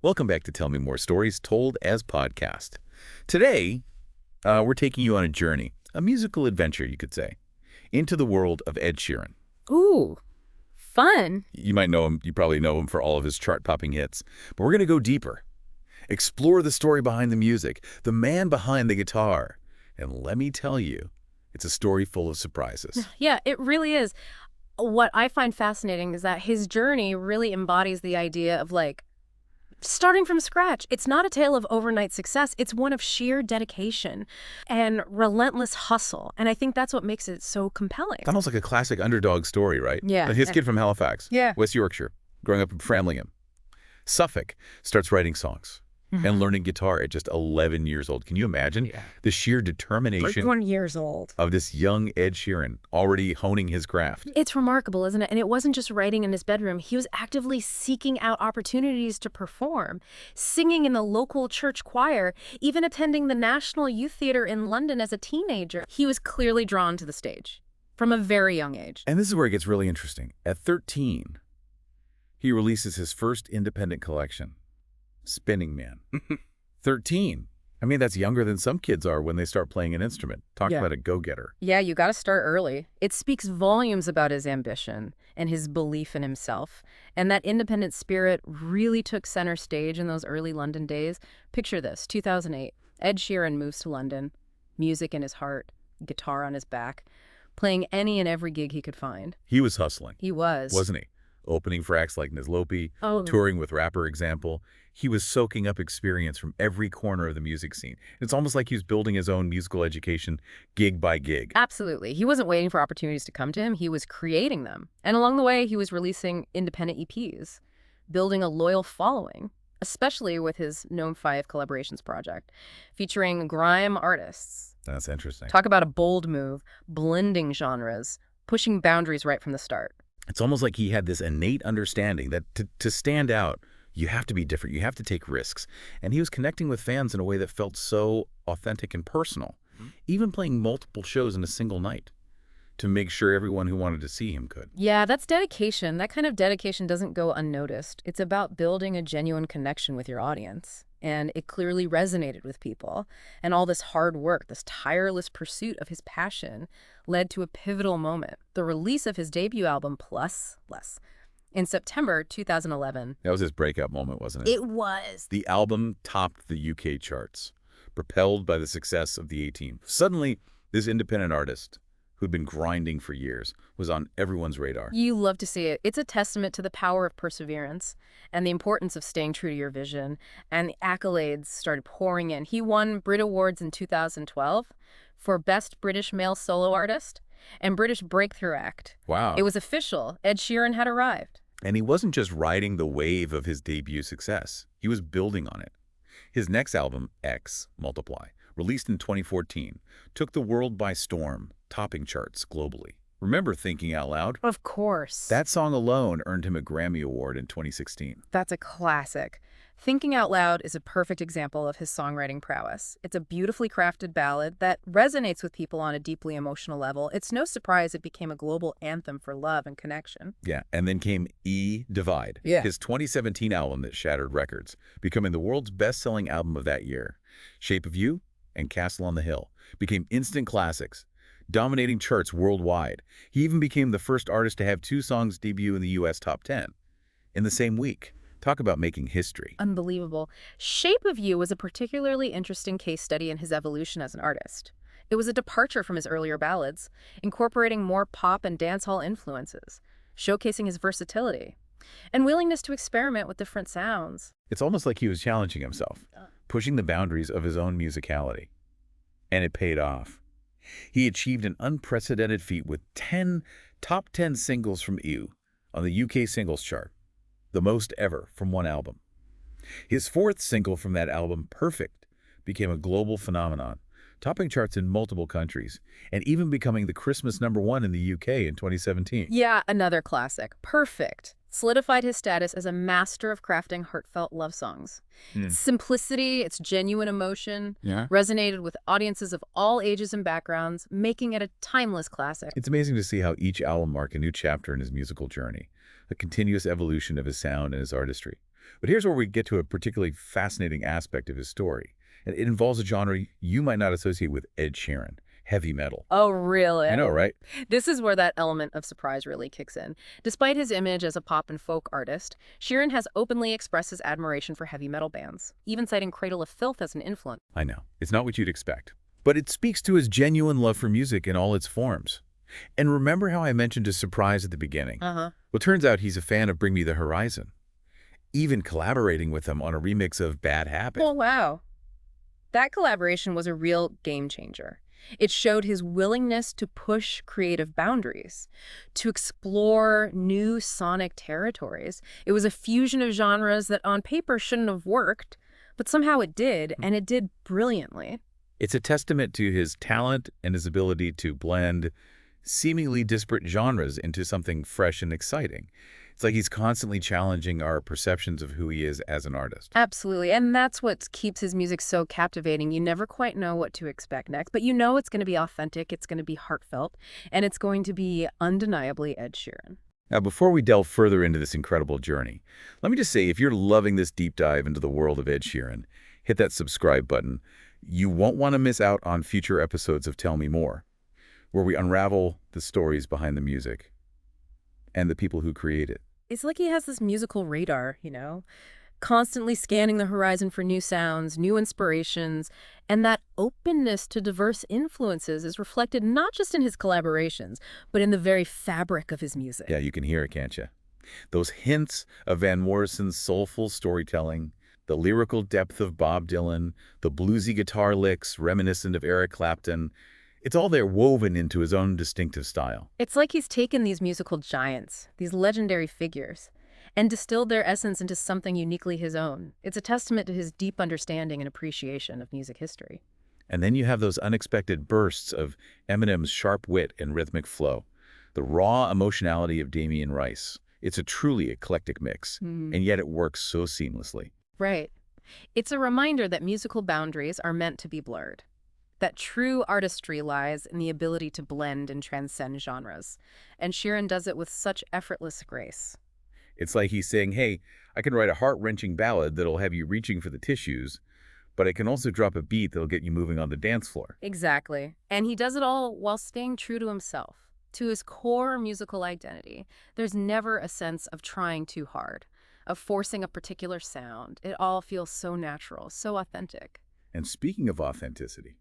Welcome back to Tell Me More Stories Told as Podcast. Today, we're taking you on a journey, a musical adventure, you could say, into the world of Ed Sheeran. Ooh, fun. You might know him, you probably know him for all of his chart-topping hits, but we're going to go deeper, explore the story behind the music, the man behind the guitar, and let me tell you, it's a story full of surprises. Yeah, it really is. What I find fascinating is that his journey really embodies the idea of starting from scratch. It's not a tale of overnight success. It's one of sheer dedication and relentless hustle. And I think that's what makes it so compelling. Almost like a classic underdog story, right? Yeah. His kid from Halifax, Yeah. West Yorkshire, growing up in Framlingham. Suffolk starts writing songs and learning guitar at just 11 years old. Can you imagine the sheer determination 21 years old. of this young Ed Sheeran already honing his craft? It's remarkable, isn't it? And it wasn't just writing in his bedroom. He was actively seeking out opportunities to perform, singing in the local church choir, even attending the National Youth Theatre in London as a teenager. He was clearly drawn to the stage from a very young age. And this is where it gets really interesting. At 13, he releases his first independent collection, Spinning Man. 13. I mean, that's younger than some kids are when they start playing an instrument. Talk about a go-getter. Yeah, you got to start early. It speaks volumes about his ambition and his belief in himself. And that independent spirit really took center stage in those early London days. Picture this, 2008. Ed Sheeran moves to London, music in his heart, guitar on his back, playing any and every gig he could find. He was hustling, He was. wasn't he? Opening for acts like Nizlopi, Oh, touring with rapper Example. He was soaking up experience from every corner of the music scene. It's almost like he was building his own musical education gig by gig. absolutely. He wasn't waiting for opportunities to come to him. He was creating them. And along the way, he was releasing independent EPs, building a loyal following, especially with his Gnome 5 collaborations project, featuring grime artists. That's interesting. Talk about a bold move, blending genres, pushing boundaries right from the start. It's almost like he had this innate understanding that to stand out, you have to be different. You have to take risks. And he was connecting with fans in a way that felt so authentic and personal, even playing multiple shows in a single night to make sure everyone who wanted to see him could. Yeah, that's dedication. That kind of dedication doesn't go unnoticed. It's about building a genuine connection with your audience. And it clearly resonated with people. And all this hard work, this tireless pursuit of his passion, led to a pivotal moment, the release of his debut album, Plus Less, in September 2011. That was his breakout moment, wasn't it? It was. The album topped the UK charts, propelled by the success of the A-Team. Suddenly, this independent artist, who'd been grinding for years, was on everyone's radar. You love to see it. It's a testament to the power of perseverance and the importance of staying true to your vision. And the accolades started pouring in. He won Brit Awards in 2012 for Best British Male Solo Artist and British Breakthrough Act. Wow. It was official. Ed Sheeran had arrived. And he wasn't just riding the wave of his debut success. He was building on it. His next album, X, Multiply, released in 2014, took the world by storm, topping charts globally. Remember Thinking Out Loud? Of course. That song alone earned him a Grammy Award in 2016. That's a classic. Thinking Out Loud is a perfect example of his songwriting prowess. It's a beautifully crafted ballad that resonates with people on a deeply emotional level. It's no surprise it became a global anthem for love and connection. Yeah, and then came Divide, Yeah. his 2017 album that shattered records, becoming the world's best-selling album of that year. Shape of You and Castle on the Hill became instant classics, dominating charts worldwide. He even became the first artist to have two songs debut in the U.S. top 10 in the same week. Talk about making history. Unbelievable. Shape of You was a particularly interesting case study in his evolution as an artist. It was a departure from his earlier ballads, incorporating more pop and dancehall influences, showcasing his versatility and willingness to experiment with different sounds. It's almost like he was challenging himself, pushing the boundaries of his own musicality. And it paid off. He achieved an unprecedented feat with 10 top 10 singles from EU on the UK singles chart, the most ever from one album. His fourth single from that album, Perfect, became a global phenomenon, topping charts in multiple countries, and even becoming the Christmas #1 in the UK in 2017. Yeah, another classic. Perfect solidified his status as a master of crafting heartfelt love songs. Its simplicity, its genuine emotion, resonated with audiences of all ages and backgrounds, making it a timeless classic. It's amazing to see how each album marked a new chapter in his musical journey, a continuous evolution of his sound and his artistry. But here's where we get to a particularly fascinating aspect of his story. And it involves a genre you might not associate with Ed Sheeran, heavy metal. Oh, really? I know, right? This is where that element of surprise really kicks in. Despite his image as a pop and folk artist, Sheeran has openly expressed his admiration for heavy metal bands, even citing Cradle of Filth as an influence. I know. It's not what you'd expect. But it speaks to his genuine love for music in all its forms. And remember how I mentioned his surprise at the beginning? Uh-huh. Well, turns out he's a fan of Bring Me the Horizon, even collaborating with them on a remix of Bad Habit. Oh, wow. That collaboration was a real game changer. It showed his willingness to push creative boundaries, to explore new sonic territories. It was a fusion of genres that on paper shouldn't have worked, but somehow it did, and it did brilliantly. It's a testament to his talent and his ability to blend seemingly disparate genres into something fresh and exciting. It's like he's constantly challenging our perceptions of who he is as an artist. Absolutely, and that's what keeps his music so captivating. You never quite know what to expect next, but you know it's going to be authentic, it's going to be heartfelt, and it's going to be undeniably Ed Sheeran. Now, before we delve further into this incredible journey, let me just say, if you're loving this deep dive into the world of Ed Sheeran, hit that subscribe button. You won't want to miss out on future episodes of Tell Me More, where we unravel the stories behind the music and the people who create it. It's like he has this musical radar, constantly scanning the horizon for new sounds, new inspirations, and that openness to diverse influences is reflected not just in his collaborations, but in the very fabric of his music. Yeah, you can hear it, can't you? Those hints of Van Morrison's soulful storytelling, the lyrical depth of Bob Dylan, the bluesy guitar licks reminiscent of Eric Clapton, it's all there woven into his own distinctive style. It's like he's taken these musical giants, these legendary figures, and distilled their essence into something uniquely his own. It's a testament to his deep understanding and appreciation of music history. And then you have those unexpected bursts of Eminem's sharp wit and rhythmic flow, the raw emotionality of Damien Rice. It's a truly eclectic mix, and yet it works so seamlessly. Right. It's a reminder that musical boundaries are meant to be blurred, that true artistry lies in the ability to blend and transcend genres, and Sheeran does it with such effortless grace. It's like he's saying, hey, I can write a heart-wrenching ballad that'll have you reaching for the tissues, but I can also drop a beat that'll get you moving on the dance floor. Exactly. And he does it all while staying true to himself, to his core musical identity. There's never a sense of trying too hard, of forcing a particular sound. It all feels so natural, so authentic. And speaking of authenticity,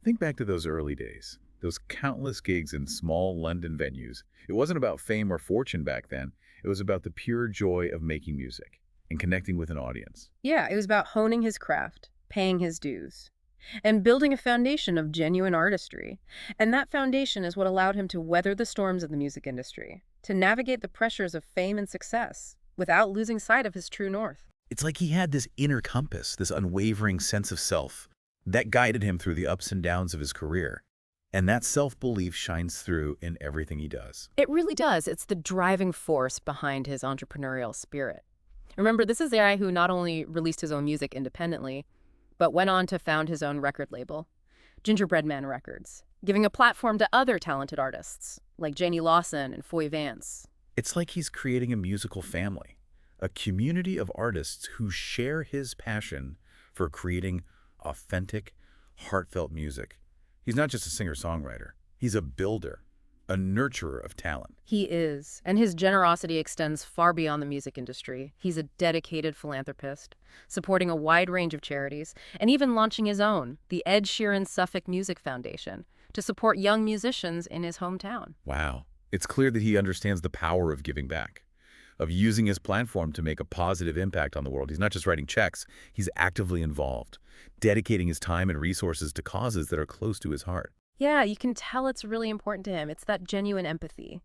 think back to those early days, those countless gigs in small London venues. It wasn't about fame or fortune back then. It was about the pure joy of making music and connecting with an audience. Yeah, it was about honing his craft, paying his dues, and building a foundation of genuine artistry. And that foundation is what allowed him to weather the storms of the music industry, to navigate the pressures of fame and success without losing sight of his true north. It's like he had this inner compass, this unwavering sense of self that guided him through the ups and downs of his career. And that self-belief shines through in everything he does. It really does. It's the driving force behind his entrepreneurial spirit. Remember, this is the guy who not only released his own music independently, but went on to found his own record label, Gingerbread Man Records, giving a platform to other talented artists like Janie Lawson and Foy Vance. It's like he's creating a musical family, a community of artists who share his passion for creating authentic, heartfelt music. He's not just a singer-songwriter. He's a builder, a nurturer of talent. He is, and his generosity extends far beyond the music industry. He's a dedicated philanthropist, supporting a wide range of charities, and even launching his own, the Ed Sheeran Suffolk Music Foundation, to support young musicians in his hometown. Wow. It's clear that he understands the power of giving back, of using his platform to make a positive impact on the world. He's not just writing checks, he's actively involved, dedicating his time and resources to causes that are close to his heart. Yeah, you can tell it's really important to him. It's that genuine empathy,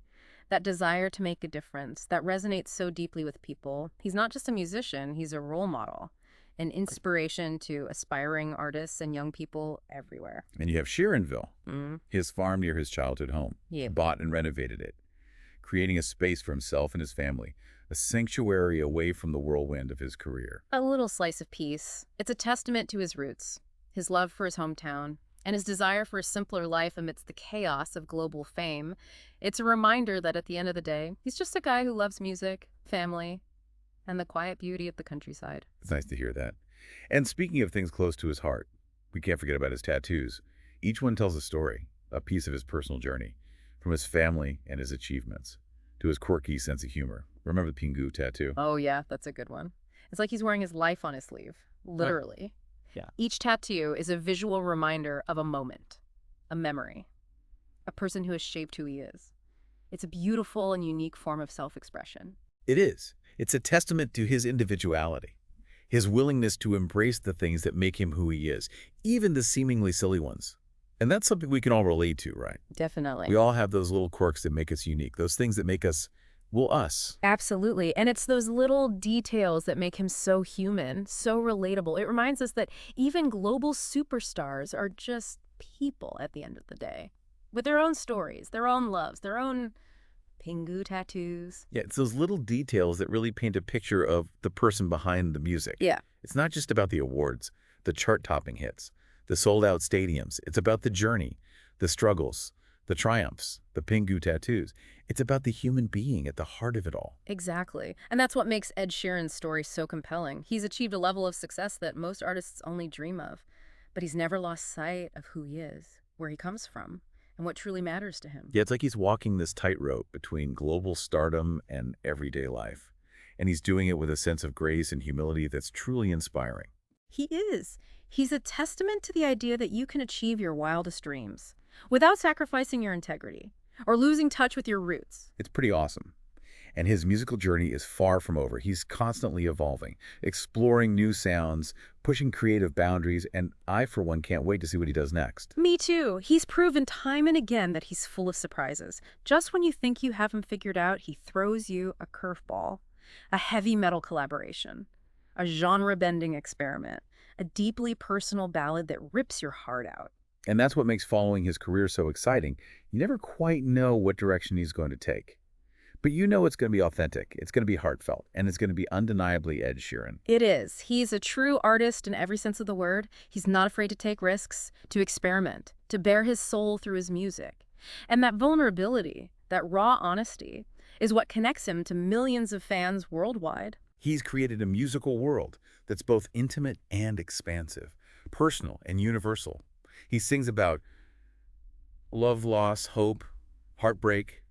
that desire to make a difference, that resonates so deeply with people. He's not just a musician, he's a role model, an inspiration to aspiring artists and young people everywhere. And you have Sheeranville, his farm near his childhood home. Yeah. Bought and renovated it, creating a space for himself and his family, a sanctuary away from the whirlwind of his career. A little slice of peace. It's a testament to his roots, his love for his hometown, and his desire for a simpler life amidst the chaos of global fame. It's a reminder that at the end of the day, he's just a guy who loves music, family, And the quiet beauty of the countryside. It's nice to hear that. And speaking of things close to his heart, we can't forget about his tattoos. Each one tells a story, a piece of his personal journey, from his family and his achievements to his quirky sense of humor. Remember the Pingu tattoo? Oh, yeah, that's a good one. It's like he's wearing his life on his sleeve, literally. Yeah. Each tattoo is a visual reminder of a moment, a memory, a person who has shaped who he is. It's a beautiful and unique form of self-expression. It is. It's a testament to his individuality, his willingness to embrace the things that make him who he is, even the seemingly silly ones. And that's something we can all relate to, right? Definitely. We all have those little quirks that make us unique, those things that make us, well, us. Absolutely. And it's those little details that make him so human, so relatable. It reminds us that even global superstars are just people at the end of the day, with their own stories, their own loves, their own Pingu tattoos. Yeah, it's those little details that really paint a picture of the person behind the music. Yeah. It's not just about the awards, the chart-topping hits, the sold-out stadiums. It's about the journey, the struggles, the triumphs, the Pingu tattoos. It's about the human being at the heart of it all. Exactly. And that's what makes Ed Sheeran's story so compelling. He's achieved a level of success that most artists only dream of, but he's never lost sight of who he is, where he comes from, and what truly matters to him. Yeah, it's like he's walking this tightrope between global stardom and everyday life. And he's doing it with a sense of grace and humility that's truly inspiring. He is. He's a testament to the idea that you can achieve your wildest dreams without sacrificing your integrity or losing touch with your roots. It's pretty awesome. And his musical journey is far from over. He's constantly evolving, exploring new sounds, pushing creative boundaries, and I, for one, can't wait to see what he does next. Me too. He's proven time and again that he's full of surprises. Just when you think you have him figured out, he throws you a curveball, a heavy metal collaboration, a genre-bending experiment, a deeply personal ballad that rips your heart out. And that's what makes following his career so exciting. You never quite know what direction he's going to take. But you know it's going to be authentic, it's going to be heartfelt, and it's going to be undeniably Ed Sheeran. It is. He's a true artist in every sense of the word. He's not afraid to take risks, to experiment, to bare his soul through his music. And that vulnerability, that raw honesty, is what connects him to millions of fans worldwide. He's created a musical world that's both intimate and expansive, personal and universal. He sings about love, loss, hope, heartbreak,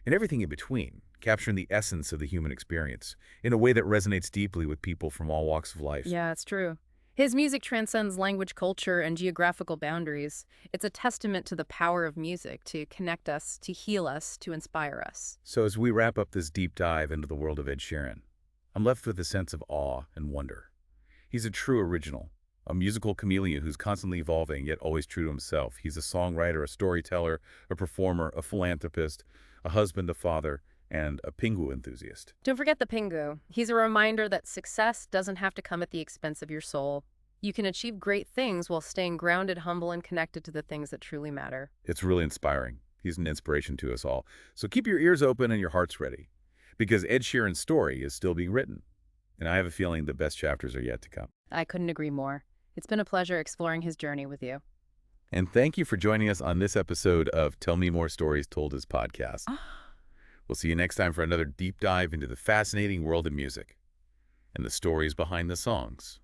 and everything in between, capturing the essence of the human experience in a way that resonates deeply with people from all walks of life. Yeah, it's true. His music transcends language, culture, and geographical boundaries. It's a testament to the power of music to connect us, to heal us, to inspire us. So as we wrap up this deep dive into the world of Ed Sheeran, I'm left with a sense of awe and wonder. He's a true original, a musical chameleon who's constantly evolving yet always true to himself. He's a songwriter, a storyteller, a performer, a philanthropist, a husband, a father, and a Pingu enthusiast. Don't forget the Pingu. He's a reminder that success doesn't have to come at the expense of your soul. You can achieve great things while staying grounded, humble, and connected to the things that truly matter. It's really inspiring. He's an inspiration to us all. So keep your ears open and your hearts ready, because Ed Sheeran's story is still being written. And I have a feeling the best chapters are yet to come. I couldn't agree more. It's been a pleasure exploring his journey with you. And thank you for joining us on this episode of Tell Me More Stories Told as podcast. We'll see you next time for another deep dive into the fascinating world of music and the stories behind the songs.